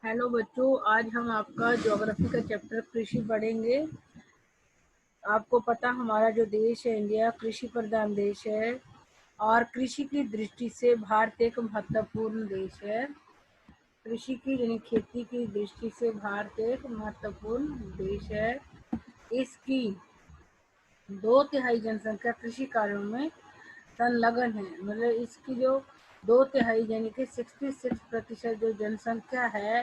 Hello बच्चों, आज हम आपका ज्योग्राफी का चैप्टर कृषि पढ़ेंगे। आपको पता हमारा जो देश है इंडिया कृषि प्रधान देश है और कृषि की दृष्टि से भारत एक महत्वपूर्ण देश है। कृषि की यानी खेती की दृष्टि से भारत एक महत्वपूर्ण देश है। इसकी 2/3 जनसंख्या कृषि कार्यों में संलग्न है। मतलब इसकी जो 2/3 यानी कि 66% जो जनसंख्या है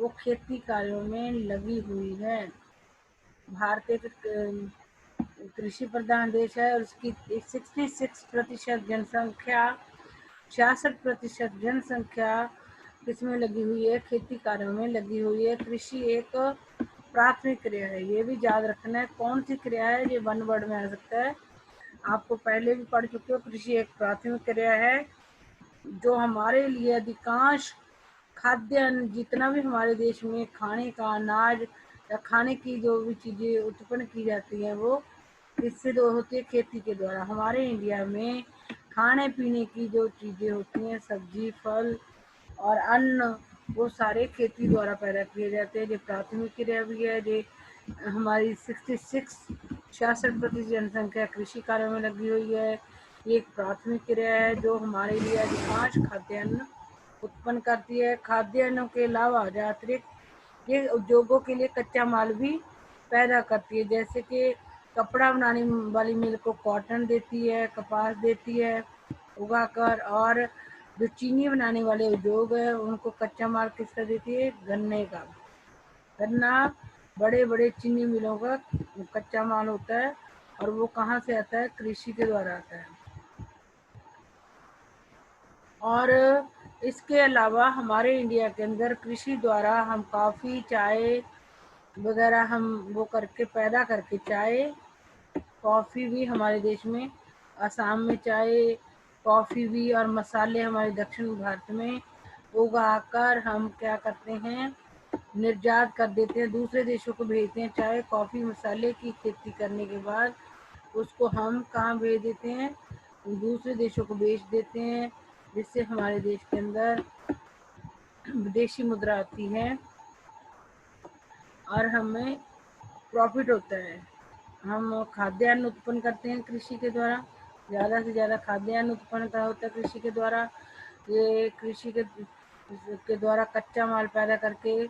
वो खेती कार्यों में लगी हुई है। भारत एक कृषि प्रधान देश है और उसकी 66% जनसंख्या 66% जनसंख्या किसमें लगी हुई है? खेती कार्यों में लगी हुई है। कृषि एक प्राथमिक क्रिया है, ये भी याद रखना है। कौन सी क्रिया है? ये वन वर्ड में आ सकता है, आपको पहले भी पढ़ चुके हो। कृषि एक प्राथमिक क्रिया है जो हमारे लिए अधिकांश खाद्यान्न, जितना भी हमारे देश में खाने का अनाज या खाने की जो भी चीज़ें उत्पन्न की जाती हैं वो किससे होती है? खेती के द्वारा। हमारे इंडिया में खाने पीने की जो चीज़ें होती हैं, सब्जी, फल और अन्न, वो सारे खेती द्वारा पैदा किए जाते हैं। जो प्राथमिक क्रिया भी है, जो हमारी 66% जनसंख्या कृषि कार्यों में लगी हुई है। ये एक प्राथमिक क्रिया है जो हमारे लिए अधिकांश खाद्यान्न उत्पन्न करती है। खाद्यान्नों के अलावा अतिरिक्त ये उद्योगों के लिए कच्चा माल भी पैदा करती है, जैसे कि कपड़ा बनाने वाली मिल को कॉटन देती है, कपास देती है उगाकर, और जो चीनी बनाने वाले उद्योग है उनको कच्चा माल किसका देती है? गन्ने का। गन्ना बड़े बड़े चीनी मिलों का कच्चा माल होता है और वो कहाँ से आता है? कृषि के द्वारा आता है। और इसके अलावा हमारे इंडिया के अंदर कृषि द्वारा हम कॉफ़ी, चाय वगैरह हम वो करके पैदा करके, चाय कॉफ़ी भी हमारे देश में, असम में चाय कॉफ़ी भी और मसाले हमारे दक्षिण भारत में उगाकर हम क्या करते हैं? निर्यात कर देते हैं, दूसरे देशों को भेजते हैं। चाय कॉफ़ी मसाले की खेती करने के बाद उसको हम कहाँ भेज देते हैं? दूसरे देशों को बेच देते हैं, जिससे हमारे देश के अंदर विदेशी मुद्रा आती है और हमें प्रॉफिट होता है। हम खाद्यान्न उत्पन्न करते हैं कृषि के द्वारा, ज़्यादा से ज़्यादा खाद्यान्न उत्पन्न का होता है कृषि के द्वारा। ये कृषि के द्वारा कच्चा माल पैदा करके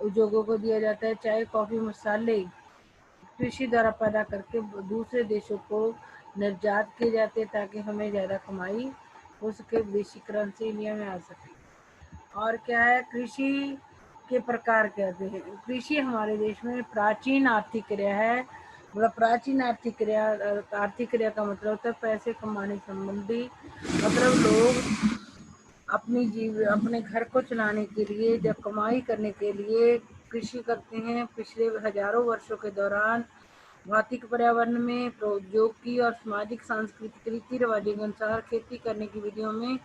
उद्योगों को दिया जाता है। चाय कॉफ़ी मसाले कृषि द्वारा पैदा करके दूसरे देशों को निर्यात किए जाते हैं ताकि हमें ज़्यादा कमाई हो सके, विदेशी करेंसी इंडिया में आ सके। और क्या है? कृषि के प्रकार कहते हैं। कृषि हमारे देश में प्राचीन आर्थिक क्रिया है। मतलब प्राचीन आर्थिक क्रिया का मतलब होता है पैसे कमाने संबंधी। मतलब लोग अपने घर को चलाने के लिए, जब कमाई करने के लिए कृषि करते हैं। पिछले हजारों वर्षों के दौरान भौतिक पर्यावरण में, प्रौद्योगिकी और सामाजिक सांस्कृतिक रीति रिवाजों के अनुसार खेती करने की विधियों में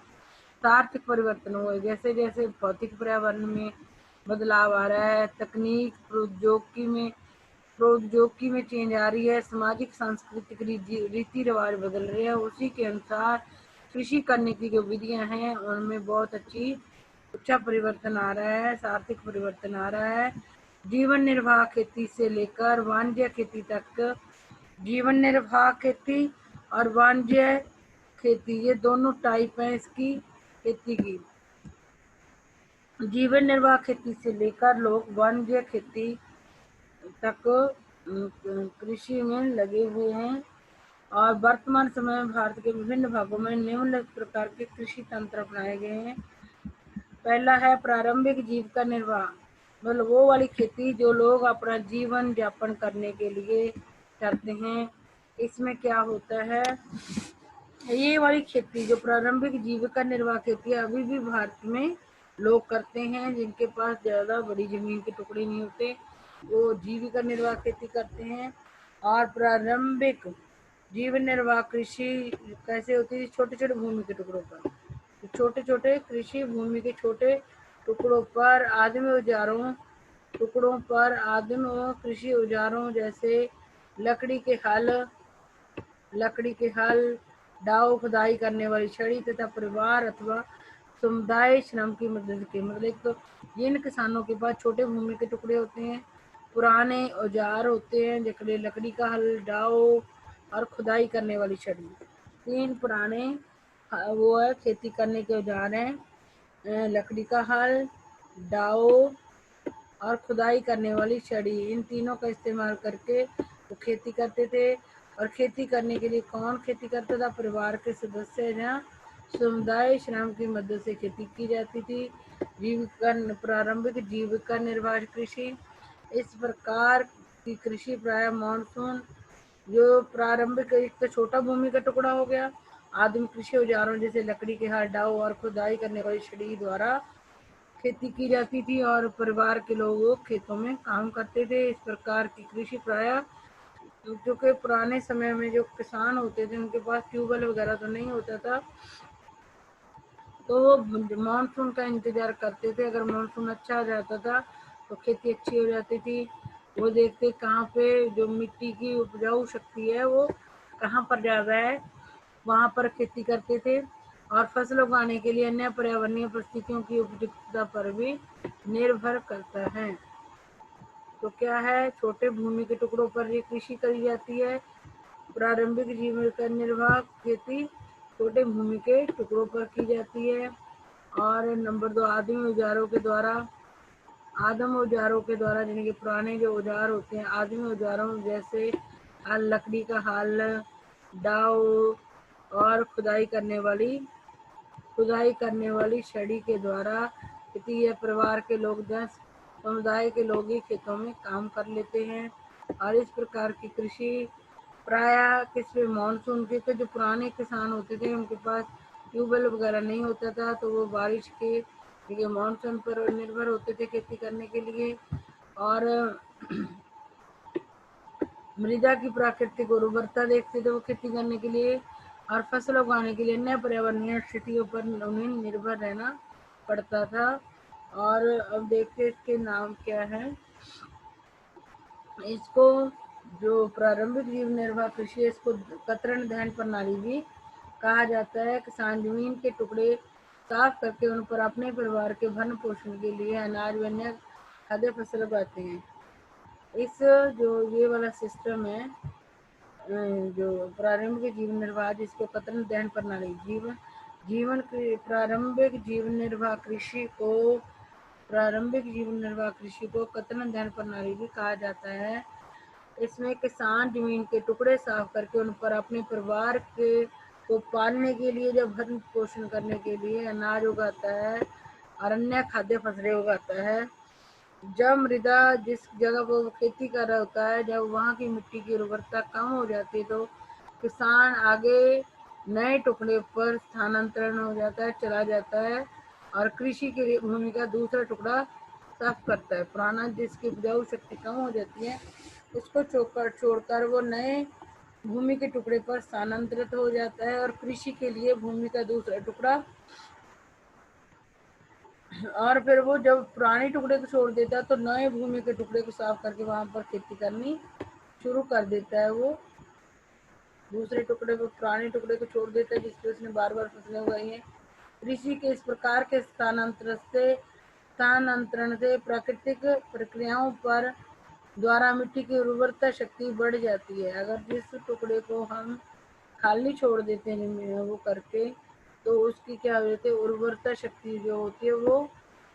सार्थक परिवर्तन हुए। जैसे जैसे भौतिक पर्यावरण में बदलाव आ रहा है, तकनीक प्रौद्योगिकी में चेंज आ रही है, सामाजिक सांस्कृतिक रीति रिवाज बदल रहे हैं, उसी के अनुसार कृषि करने की जो विधियां हैं उनमें बहुत अच्छा परिवर्तन आ रहा है, सार्थक परिवर्तन आ रहा है। जीवन निर्वाह खेती से लेकर वाणिज्य खेती तक, जीवन निर्वाह खेती और वाणिज्य खेती ये दोनों टाइप हैं इसकी खेती की। जीवन निर्वाह खेती से लेकर लोग वाणिज्य खेती तक कृषि में लगे हुए हैं। और वर्तमान समय में भारत के विभिन्न भागों में निम्नलिखित प्रकार के कृषि तंत्र अपनाए गए हैं। पहला है प्रारंभिक जीविका निर्वाह, मतलब वो वाली खेती जो लोग अपना जीवन यापन करने के लिए करते हैं। इसमें क्या होता है? ये वाली खेती जो प्रारंभिक जीविका निर्वाह खेती है, अभी भी भारत में लोग करते हैं। जिनके पास ज़्यादा बड़ी जमीन के टुकड़े नहीं होते वो जीविका निर्वाह खेती करते हैं। और प्रारंभिक जीवन निर्वाह कृषि कैसे होती है? छोटे छोटे भूमि के टुकड़ों पर, छोटे छोटे कृषि भूमि के छोटे टुकड़ों पर आदिम कृषि औजारों जैसे लकड़ी के हल, दाव खुदाई करने वाली छड़ी तथा परिवार अथवा समुदाय श्रम की मदद के, मतलब एक तो जिन किसानों के पास छोटे भूमि के टुकड़े होते हैं, पुराने औजार होते हैं, जैसे लकड़ी का हल, डाव और खुदाई करने वाली छड़ी। 3 पुराने वो है खेती करने के औजार हैं, लकड़ी का हल, डाव और खुदाई करने वाली छड़ी। इन तीनों का इस्तेमाल करके वो खेती करते थे। और खेती करने के लिए कौन खेती करता था? परिवार के सदस्य, जहाँ समुदाय श्रम की मदद से खेती की जाती थी। जीविका, प्रारंभिक जीविका निर्वाह कृषि। इस प्रकार की कृषि प्राय मानसून, जो प्रारंभिक एक तो छोटा भूमि का टुकड़ा हो गया, आधुनिक कृषि औजारों जैसे लकड़ी के हल, डाव और खुदाई करने वाली छड़ी द्वारा खेती की जाती थी और परिवार के लोग खेतों में काम करते थे। इस प्रकार की कृषि प्राय, जो कि पुराने समय में जो किसान होते थे उनके पास ट्यूबवेल वगैरह तो नहीं होता था, तो वो मानसून का इंतजार करते थे। अगर मानसून अच्छा आ जाता था तो खेती अच्छी हो जाती थी। वो देखते कहाँ पे जो मिट्टी की उपजाऊ शक्ति है वो कहाँ पर ज़्यादा है, वहाँ पर खेती करते थे। और फसल उगाने के लिए अन्य पर्यावरणीय परिस्थितियों की उपयुक्तता पर भी निर्भर करता है। तो क्या है, छोटे भूमि के टुकड़ों पर ये कृषि करी जाती है। प्रारंभिक जीविका निर्वाह खेती छोटे भूमि के टुकड़ों पर की जाती है। और नंबर 2, आदिम औजारों के द्वारा। आदिम औजारों के द्वारा यानी कि पुराने जो औजार होते हैं, आदिम औजारों जैसे लकड़ी का हल, डाव और खुदाई करने वाली छड़ी के द्वारा खेती है। परिवार के लोग, 10 समुदाय के लोग ही खेतों में काम कर लेते हैं। और इस प्रकार की कृषि प्राय किसपे? मानसून के। तो जो पुराने किसान होते थे उनके पास ट्यूबवेल वगैरह नहीं होता था, तो वो बारिश के लिए मानसून पर निर्भर होते थे खेती करने के लिए। और मृदा की प्राकृतिक उर्वरता देखते थे वो खेती करने के लिए। और फसल उगाने के लिए अन्य पर्यावरणीय स्थितियों पर उन्हें निर्भर रहना पड़ता था। और अब देखते इसके नाम क्या है। इसको जो प्रारंभिक जीवन निर्वाह कृषि है, इसको कतरन दहन प्रणाली भी कहा जाता है। किसान जमीन के टुकड़े साफ करके उन पर अपने परिवार के भरण पोषण के लिए अनाज व अन्य खाद्य फसल उगाते हैं। इस जो ये वाला सिस्टम है, जो प्रारंभिक जीवन निर्वाह, जिसको कतरन दहन प्रणाली, जीवन की प्रारंभिक जीवन निर्वाह कृषि को कतरन दहन प्रणाली भी कहा जाता है। इसमें किसान जमीन के टुकड़े साफ करके उन पर अपने परिवार के को पालने के लिए, जब भरण पोषण करने के लिए अनाज उगाता है और अन्य खाद्य फसलें उगाता है। जब मृदा, जिस जगह पर वो खेती कर रहा होता है, जब वहाँ की मिट्टी की उर्वरता कम हो जाती है तो किसान आगे नए टुकड़े पर स्थानांतरण हो जाता है, चला जाता है और कृषि के लिए भूमि का दूसरा टुकड़ा साफ करता है। पुराना जिसकी उपजाऊ शक्ति कम हो जाती है उसको छोड़कर वो नए भूमि के टुकड़े पर स्थानांतरित हो जाता है और कृषि के लिए भूमि का दूसरा टुकड़ा। और फिर वो जब पुराने टुकड़े को छोड़ देता है तो नए भूमि के टुकड़े को साफ करके वहां पर खेती करनी शुरू कर देता है। वो दूसरे टुकड़े को, पुराने टुकड़े को छोड़ देता है जिसपे उसने बार बार फसलें उगाई हैं। कृषि के इस प्रकार के स्थानांतरण से प्राकृतिक प्रक्रियाओं पर द्वारा मिट्टी की उर्वरता शक्ति बढ़ जाती है। अगर जिस टुकड़े को हम खाली छोड़ देते हैं वो करके, तो उसकी क्या होती है, उर्वरता शक्ति जो होती है वो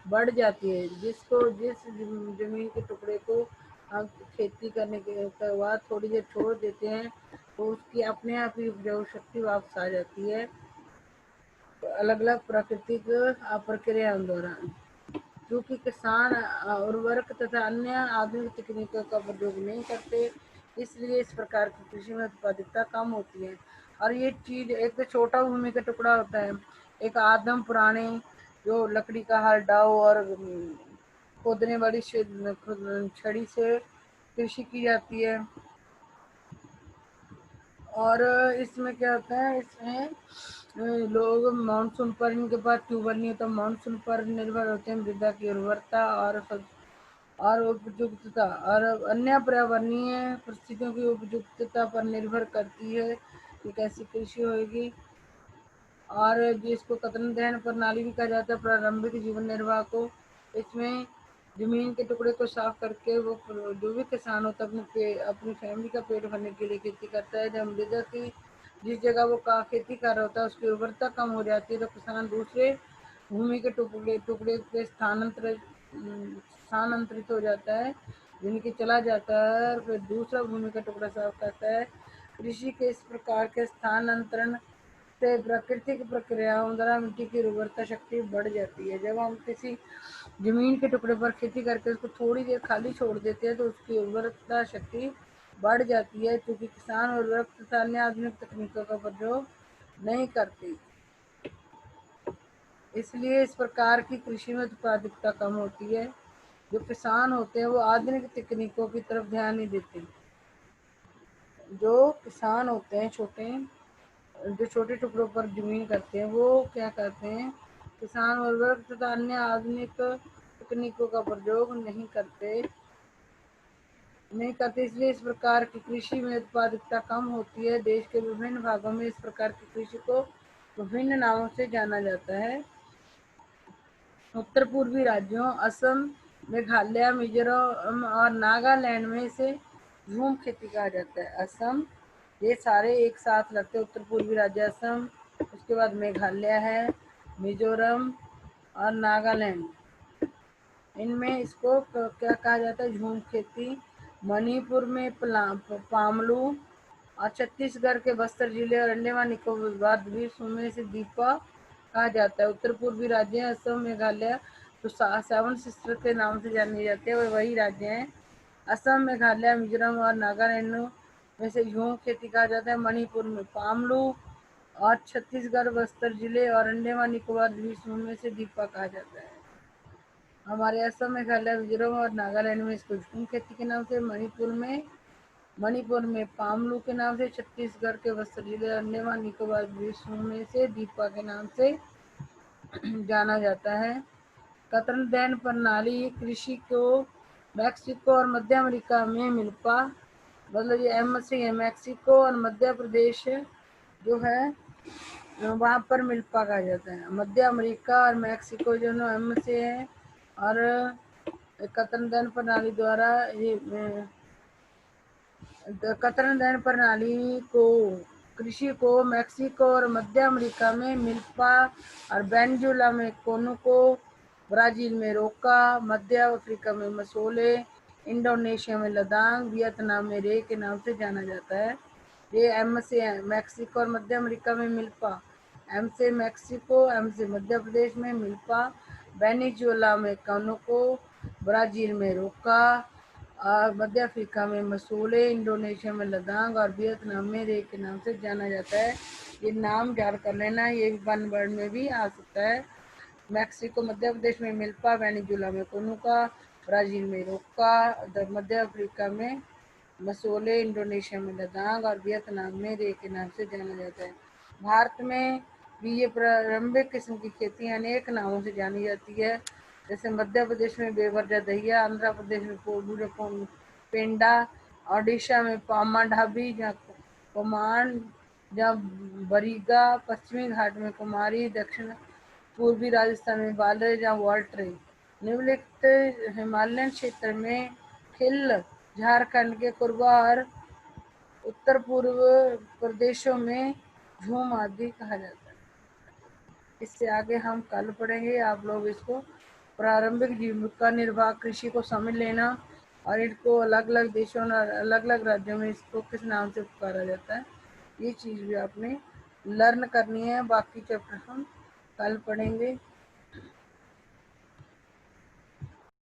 बढ़ जाती है। जिस जमीन के टुकड़े को हम खेती करने के बाद थोड़ी देर छोड़ देते हैं तो उसकी अपने आप ही उपजाऊ शक्ति वापस आ जाती है, अलग अलग प्राकृतिक प्रक्रियाओं द्वारा। क्योंकि किसान उर्वरक तथा अन्य आधुनिक तकनीकों का प्रयोग नहीं करते, इसलिए इस प्रकार की कृषि में उत्पादकता कम होती है। और ये चीज, एक तो छोटा भूमि का टुकड़ा होता है, एक आदम पुराने जो लकड़ी का हल, डाव और खोदने वाली छड़ी से कृषि की जाती है। और इसमें क्या होता है, इसमें लोग मानसून पर, इनके पास ट्यूबवेल नहीं होता, मानसून पर निर्भर होते हैं। मृदा की उर्वरता और उपयुक्तता और अन्य पर्यावरणीय परिस्थितियों की उपयुक्तता पर निर्भर करती है कि कैसी कृषि होगी। और जिसको कतरन दहन प्रणाली भी कहा जाता है प्रारंभिक जीवन निर्वाह को। इसमें जमीन के टुकड़े को साफ करके वो जो भी किसान होता है अपनी फैमिली का पेट भरने के लिए खेती करता है। जब मृदा की जिस जगह वो का खेती कर रहा होता है उसकी उर्वरता कम हो जाती है तो किसान दूसरे भूमि के टुकड़े टुकड़े पे स्थानांतरित हो जाता है, यानी कि चला जाता है और फिर दूसरा भूमि का टुकड़ा साफ करता है। कृषि के इस प्रकार के स्थानांतरण से प्राकृतिक प्रक्रियाओं द्वारा मिट्टी की उर्वरता शक्ति बढ़ जाती है। जब हम किसी जमीन के टुकड़े पर खेती करके उसको थोड़ी देर खाली छोड़ देते हैं तो उसकी उर्वरता शक्ति बढ़ जाती है, क्योंकि किसान उर्वरक तथा अन्य आधुनिक तकनीकों का प्रयोग नहीं करते। इसलिए इस प्रकार की कृषि में उत्पादकता कम होती है। जो किसान होते हैं वो आधुनिक तकनीकों की तरफ ध्यान नहीं देते। जो किसान होते हैं जो छोटे टुकड़ों पर जमीन करते हैं वो क्या करते हैं, किसान उर्वरक तथा अन्य आधुनिक तकनीकों का प्रयोग नहीं करते। इसलिए इस प्रकार की कृषि में उत्पादकता कम होती है। देश के विभिन्न भागों में इस प्रकार की कृषि को विभिन्न नामों से जाना जाता है। उत्तर पूर्वी राज्यों असम, मेघालय, मिजोरम और नागालैंड में इसे झूम खेती कहा जाता है। असम, ये सारे एक साथ लगते हैं, उत्तर पूर्वी राज्य असम, उसके बाद मेघालय है, मिजोरम और नागालैंड, इनमें इसको क्या कहा जाता है, झूम खेती। मणिपुर में पामलू और छत्तीसगढ़ के बस्तर जिले और अंडमान निकोबार द्वीप समूह से दीपा कहा जाता है। उत्तर पूर्वी राज्य असम, मेघालय तो सेवन सिस्टर के नाम से जाने जाते हैं, वही राज्य हैं। असम, मेघालय, मिजोरम और नागालैंड में से झूम खेती कहा जाता है। मणिपुर में पामलू और छत्तीसगढ़ बस्तर जिले और अंडमान निकोबार द्वीप समूह से दीपा कहा जाता है। हमारे असम, मेघालय, मिजोरम और नागालैंड में इसको झूम खेती के नाम से, मणिपुर में पामलू के नाम से, छत्तीसगढ़ के बस्तर जिले अंडमान निकोबार द्वीप समूह से दीपा के नाम से जाना जाता है। कतरन दहन प्रणाली कृषि को मैक्सिको और मध्य अमेरिका में मिल्पा, मतलब ये एमसी है, मैक्सिको और मध्य प्रदेश जो है वहाँ पर मिल्पा कहा जाता है। मध्य अमेरिका और मैक्सिको जो एमसी है और कतरन दहन प्रणाली द्वारा ये कतरन दहन प्रणाली को कृषि को मैक्सिको और मध्य अमेरिका में मिल्पा और वेनेजुएला में कोनुको, ब्राजील में रोका, मध्य अफ्रीका में मसोले, इंडोनेशिया में लदांग, वियतनाम में रे के नाम से जाना जाता है। ये एम से मैक्सिको और मध्य अमेरिका में मिल्पा, एम से मैक्सिको, एम से मध्य प्रदेश में मिल्पा, वेनेजुएला में कोनुको, ब्राजील में रोका और मध्य अफ्रीका में मसूले, इंडोनेशिया में लदांग और वियतनाम में रे के नाम से जाना जाता है। ये नाम याद कर लेना, ये वन वर्ड में भी आ सकता है। मैक्सिको मध्य प्रदेश में मिल्पा, वेनेजुएला में कोनुका, ब्राजील में रोका, मध्य अफ्रीका में मसूले, इंडोनेशिया में लदांग और वियतनाम में रे के नाम से जाना जाता है। भारत में भी ये प्रारंभिक किस्म की खेती अनेक नामों से जानी जाती है, जैसे मध्य प्रदेश में बेवर्जा दहिया, आंध्र प्रदेश में पोडू पेंडा, ओडिशा में पामा ढाबी, कुमान बरीगा, पश्चिमी घाट में कुमारी, दक्षिण पूर्वी राजस्थान में बालर या वॉल्ट्रे, निम्नलिखित हिमालयन क्षेत्र में खिल, झारखंड के कोरबा और उत्तर पूर्व प्रदेशों में झूम आदि कहा जाता है। इससे आगे हम कल पढ़ेंगे। आप लोग इसको प्रारंभिक जीविका निर्वाह कृषि को समझ लेना और इनको अलग अलग देशों और अलग अलग राज्यों में इसको किस नाम से पुकारा जाता है, ये चीज़ भी आपने लर्न करनी है। बाकी चैप्टर हम कल पढ़ेंगे।